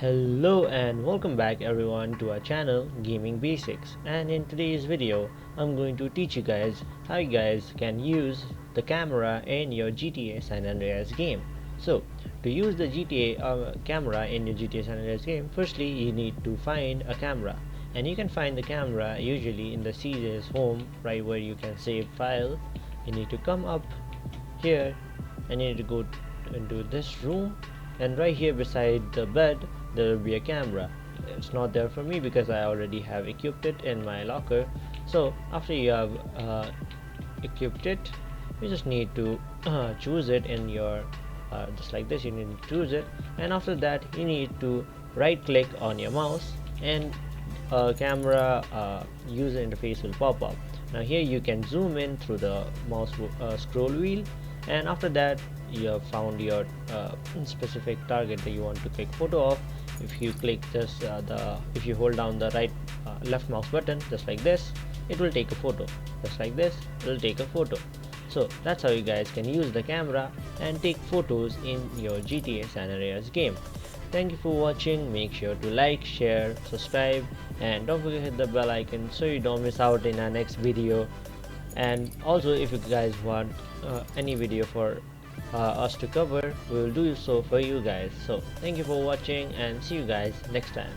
Hello and welcome back everyone to our channel Gaming Basics, and in today's video I'm going to teach you guys how you guys can use the camera in your GTA San Andreas game. So to use the GTA camera in your GTA San Andreas game, firstly you need to find a camera, and you can find the camera usually in the CJ's home, right where you can save file. You need to come up here and you need to go into this room, and right here beside the bed there will be a camera. It's not there for me because I already have equipped it in my locker. So after you have equipped it, you just need to choose it in your just like this. You need to choose it, and after that you need to right click on your mouse, and camera user interface will pop up. Now here you can zoom in through the mouse scroll wheel, and after that you have found your specific target that you want to click photo of. If you click just if you hold down the left mouse button just like this, it will take a photo. Just like this, it will take a photo. So that's how you guys can use the camera and take photos in your GTA San Andreas game. Thank you for watching. Make sure to like, share, subscribe, and don't forget to hit the bell icon so you don't miss out in our next video. And also, if you guys want any video for us to cover, we will do so for you guys. So thank you for watching and see you guys next time.